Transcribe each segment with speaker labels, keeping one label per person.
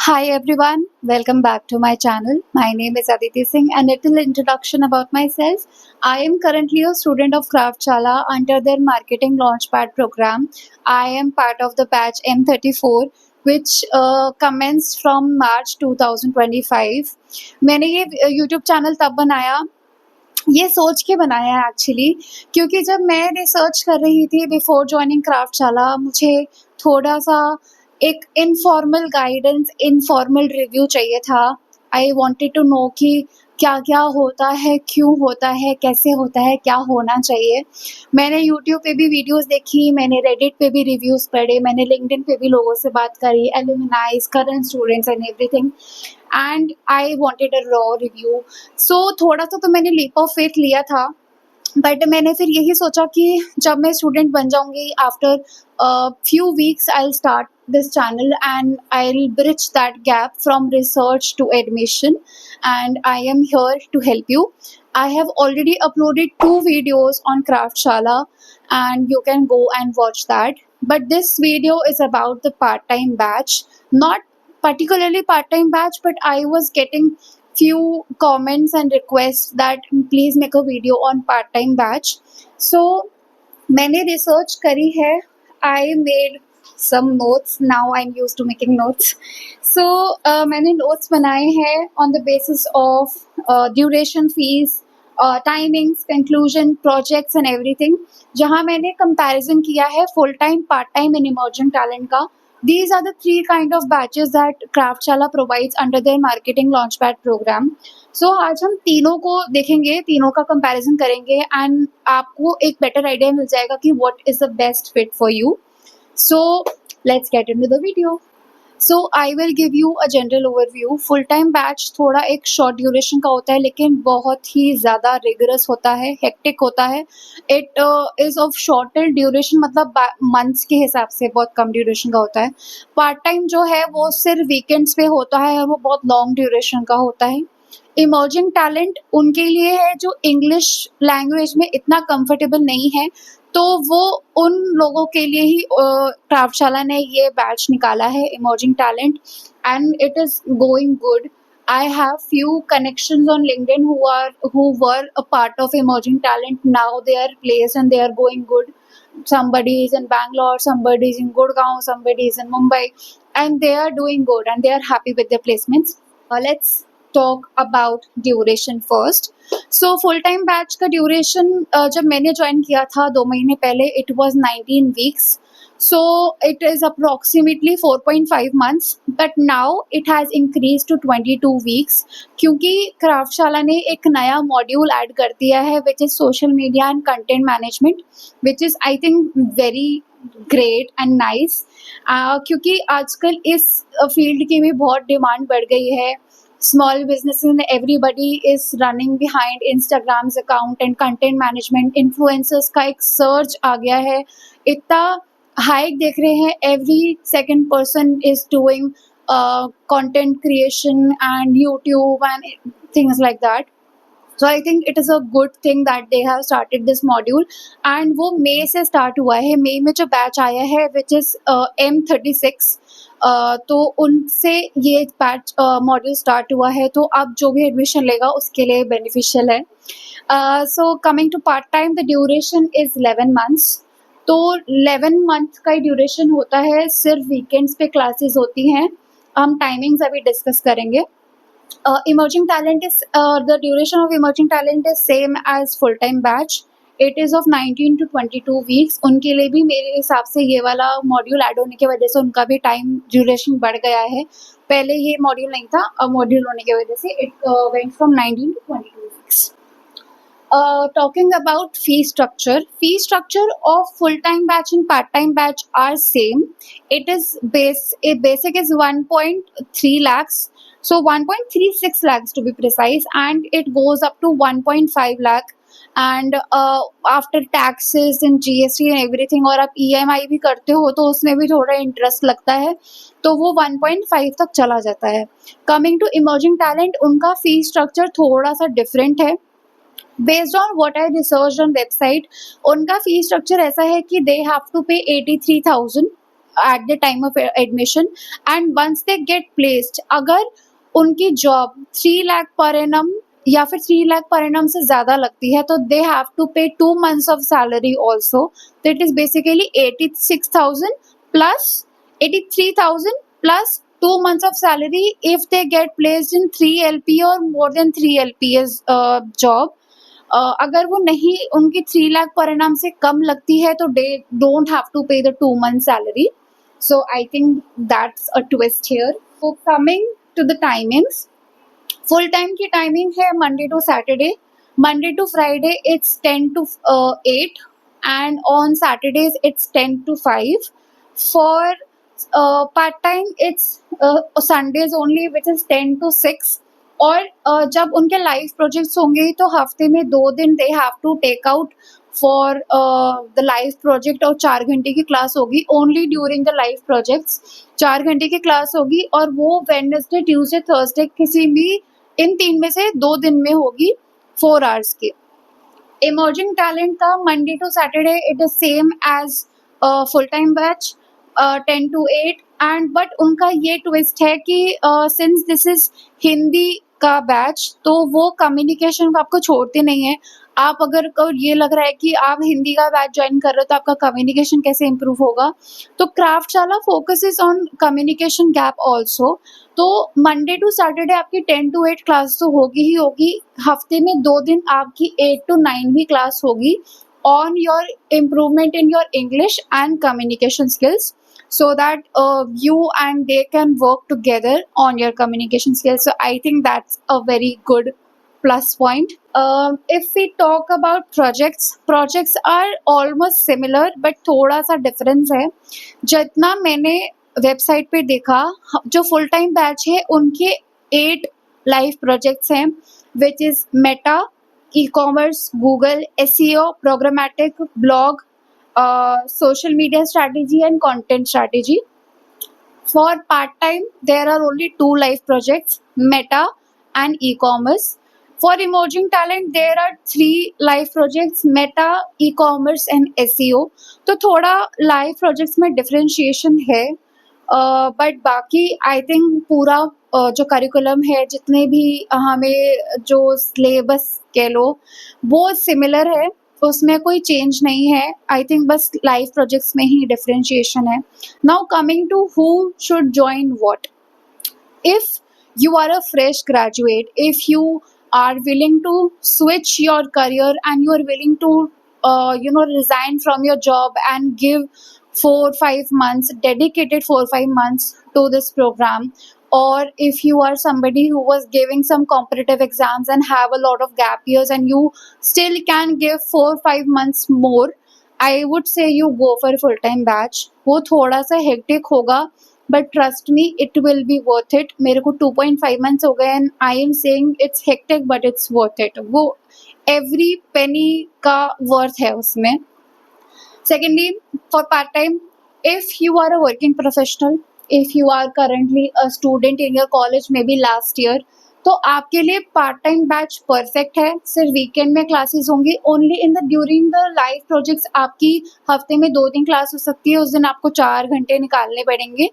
Speaker 1: Hi everyone, welcome back to my channel. My name is Aditi Singh and a little introduction about myself. I am currently a student of Craftchala under their marketing launchpad program. I am part of the batch M34 which commenced from March 2025. मैंने ये YouTube channel तब बनाया ये सोच के बनाया है actually क्योंकि जब मैं रिसर्च कर रही थी बिफोर जॉइनिंग क्राफ्टशाला मुझे थोड़ा-सा एक इनफॉर्मल गाइडेंस, इनफॉर्मल रिव्यू चाहिए था। आई वांटेड टू नो कि क्या-क्या होता है, क्यों होता है, कैसे होता है, क्या होना चाहिए। मैंने यूट्यूब पे भी वीडियोज़ देखी, मैंने रेडिट पे भी रिव्यूज़ पढ़े, मैंने लिंक्डइन पे भी लोगों से बात करी, alumnis, current students and everything and I wanted a raw review. So थोड़ा-सा तो मैंने लीप ऑफ फेथ लिया था, बट मैंने फिर यही सोचा कि जब मैं स्टूडेंट बन जाऊँगी after few weeks I'll start this channel and I'll bridge that gap from research to admission and I am here to help you. I have already uploaded 2 videos on Craftchala and you can go and watch that. But this video is about the part-time batch, not particularly part-time batch, but I was getting few comments and requests that please make a video on part-time batch. So मैंने research करी है. I made some notes. Now I'm used to making notes. So मैंने notes बनाए हैं on the basis of duration, fees, timings, conclusion, projects and everything. जहाँ मैंने comparison किया है full time, part time and emerging talent का. These are the 3 kind of batches that Craftchala provides under their marketing launchpad program. सो आज हम तीनों को देखेंगे, तीनों का कंपैरिजन करेंगे एंड आपको एक बेटर आइडिया मिल जाएगा कि what is the best fit for you. So let's get into the video. So I will give you a general overview. Full time batch थोड़ा एक शॉर्ट ड्यूरेशन का होता है लेकिन बहुत ही ज़्यादा रिगरस होता है, हेक्टिक होता है. It is of shorter duration, मतलब मंथ्स के हिसाब से बहुत कम ड्यूरेशन का होता है. पार्ट टाइम जो है वो सिर्फ वीकेंड्स पे होता है और वो बहुत लॉन्ग ड्यूरेशन का होता है. इमर्जिंग टैलेंट उनके लिए है जो इंग्लिश लैंग्वेज में इतना कंफर्टेबल नहीं है, तो वो उन लोगों के लिए ही क्राफ्टशाला ने ये बैच निकाला है, emerging talent, and it is going good. I have few connections on LinkedIn who were a part of emerging talent. Now they are placed and they are going good. Somebody is in Bangalore, somebody is in Gurgaon, somebody is in Mumbai, and they are doing good and they are happy with their placements. Let's talk about duration first. So full time batch का duration जब मैंने join किया था 2 महीने पहले, it was 19 weeks. So it is approximately 4.5 months, but now it has increased to 22 weeks क्योंकि क्राफ्टशाला ने एक नया मॉड्यूल ऐड कर दिया है which is social media and content management, which is I think very great and nice. क्योंकि आजकल इस फील्ड की भी बहुत डिमांड बढ़ गई है. Small businesses and everybody is running behind Instagram's account and content management. Influencers का एक surge आ गया है, इतना हाइक देख रहे हैं. Every second person is doing content creation and YouTube and things like that. So I think it is a good thing that they have started this module and वो मई से स्टार्ट हुआ है. मई में जो बैच आया है which is M36, तो उनसे ये बैच मॉड्यूल स्टार्ट हुआ है, तो अब जो भी एडमिशन लेगा उसके लिए बेनिफिशियल है. So coming to part time, the duration is 11 months. तो 11 मंथ का ही ड्यूरेशन होता है, सिर्फ वीकेंड्स पे क्लासेस होती हैं. हम टाइमिंग्स अभी डिस्कस करेंगे. Emerging talent is the duration of emerging talent is same as full time batch. It is of 19 to 22 weeks. उनके लिए भी मेरे हिसाब से ये वाला मॉड्यूल ऐड होने की वजह से उनका भी टाइम ड्यूरेशन बढ़ गया है. पहले ये मॉड्यूल नहीं था, अब मॉड्यूल होने की वजह से it went from 19 to 22 weeks. Talking about fee structure of full-time batch and part-time batch are same. It is basic is 1.3 lakhs, so 1.36 lakhs to be precise, and it goes up to 1.5 lakh. And after taxes and GST and everything, और आप EMI भी करते हो तो उसमें भी थोड़ा interest लगता है, तो वो 1.5 तक चला जाता है. Coming to emerging talent, उनका फी स्ट्रक्चर थोड़ा सा डिफरेंट है. Based on what I research on website, उनका फी स्ट्रक्चर ऐसा है कि दे हैव टू पे 83,000 at the time of admission, and once they get placed, अगर उनकी जॉब 3 लाख पर एनम या फिर 3 लाख पर एनम से ज़्यादा लगती है, तो दे हैव टू पे 2 months of salary also. That is basically 86,000 plus 83,000 plus 2 months of salary if they get placed in 3 LP or more than 3 LPs job. अगर वो नहीं उनकी 3 लाख परिणाम से कम लगती है तो दे डोंट हैव टू पे the 2 month salary. So I think that's a twist here. So coming to the timings, full time की टाइमिंग है Monday to Saturday. Monday to Friday it's 10 to 8 and on Saturdays it's 10 to 5. For part time it's Sundays only, which is 10 to 6. और जब उनके live projects होंगे तो हफ्ते में 2 दिन they have to take out for the live project, और 4 घंटे की क्लास होगी only during the live projects. 4 घंटे की क्लास होगी और वो वेडनेसडे ट्यूसडे थर्सडे किसी भी इन 3 में से 2 दिन में होगी 4 hours की. इमर्जिंग टैलेंट का Monday to Saturday it is same as full time batch 10 to 8. And but उनका ये ट्विस्ट है कि सिंस दिस इज हिंदी का बैच तो वो कम्युनिकेशन को आपको छोड़ते नहीं है. आप अगर को ये लग रहा है कि आप हिंदी का बैच ज्वाइन कर रहे हो तो आपका कम्युनिकेशन कैसे इम्प्रूव होगा, तो Craftshala focuses on communication gap also. तो मंडे टू सैटरडे आपकी 10 to 8 क्लास तो होगी ही होगी. हफ्ते में 2 दिन आपकी 8 to 9 भी क्लास होगी on your improvement in your English and communication skills, so that you and they can work together on your communication skills. So I think that's a very good plus point. If we talk about projects are almost similar but थोड़ा सा difference है. जितना मैंने website पे देखा, जो full time batch है उनके 8 लाइव प्रोजेक्ट्स हैं, which is Meta, e-commerce, Google, SEO, programmatic, blog, social media strategy and content strategy. For part-time, there are only 2 live projects, Meta and e-commerce. For emerging talent, there are 3 live projects, Meta, e-commerce and SEO. तो थोड़ा live projects में differentiation है, but बाकी I think पूरा जो curriculum है, जितने भी हमें जो सिलेबस कह लो वो सिमिलर है, उसमें कोई चेंज नहीं है. आई थिंक बस लाइव प्रोजेक्ट्स में ही डिफरेंशिएशन है. Now coming to who should join what. If you are a fresh graduate, if you are willing to switch your career and you are willing to resign from your job and give 4-5 months, dedicated 4-5 months to this program, or if you are somebody who was giving some competitive exams and have a lot of gap years and you still can give 4-5 months more, I would say you go for a full time batch. वो थोड़ा सा hectic होगा, but trust me it will be worth it. मेरे को 2.5 months हो गए and I am saying it's hectic but it's worth it. वो every penny का worth है उसमें. Secondly, for part time, if you are a working professional, if you are currently a student in your college, maybe last year, तो आपके लिए part time batch perfect है. सिर्फ weekend में क्लासेस होंगी, only in the during the live projects आपकी हफ्ते में 2 दिन क्लास हो सकती है, उस दिन आपको 4 घंटे निकालने पड़ेंगे.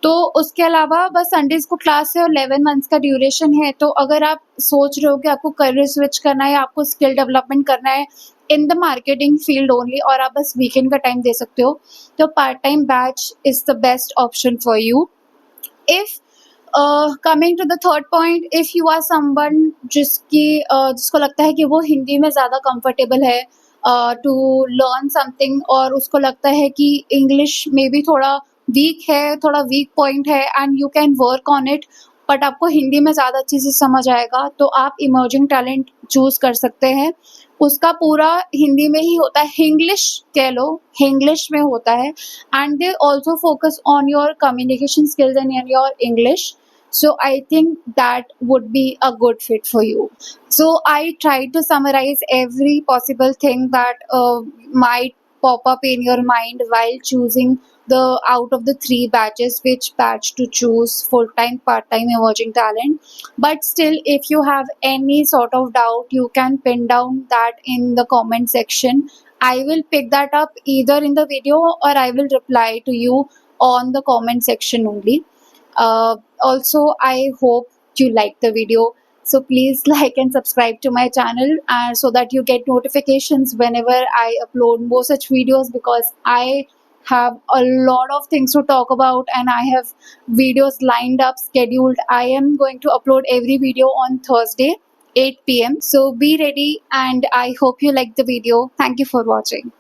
Speaker 1: तो उसके अलावा बस संडेज को क्लास है और 11 मंथ्स का ड्यूरेशन है. तो अगर आप सोच रहे हो कि आपको करियर स्विच करना है, आपको स्किल डेवलपमेंट करना है in the marketing field only, और आप बस वीकेंड का टाइम दे सकते हो, तो part time batch is the best option for you. If coming to the third point, if you are someone जिसको लगता है कि वो हिंदी में ज़्यादा कंफर्टेबल है टू लर्न समथिंग, और उसको लगता है कि इंग्लिश में भी थोड़ा वीक है, थोड़ा वीक पॉइंट है, and you can work on it, but आपको हिंदी में ज़्यादा अच्छे से समझ आएगा, तो आप इमर्जिंग टैलेंट चूज़ कर सकते हैं. उसका पूरा हिंदी में ही होता है, हिंग्लिश कह लो, हिंग्लिश में होता है, and they also focus on your communication skills and in your English. So I think that would be a good fit for you. So I tried to summarize every possible thing that might pop up in your mind while choosing the out of the 3 batches, which batch to choose, full time, part time, emerging talent. But still, if you have any sort of doubt, you can pin down that in the comment section. I will pick that up either in the video or I will reply to you on the comment section only. Also, I hope you like the video. So please like and subscribe to my channel, and so that you get notifications whenever I upload more such videos, because I have a lot of things to talk about and I have videos lined up, scheduled. I am going to upload every video on Thursday 8 p.m. So be ready, and I hope you like the video. Thank you for watching.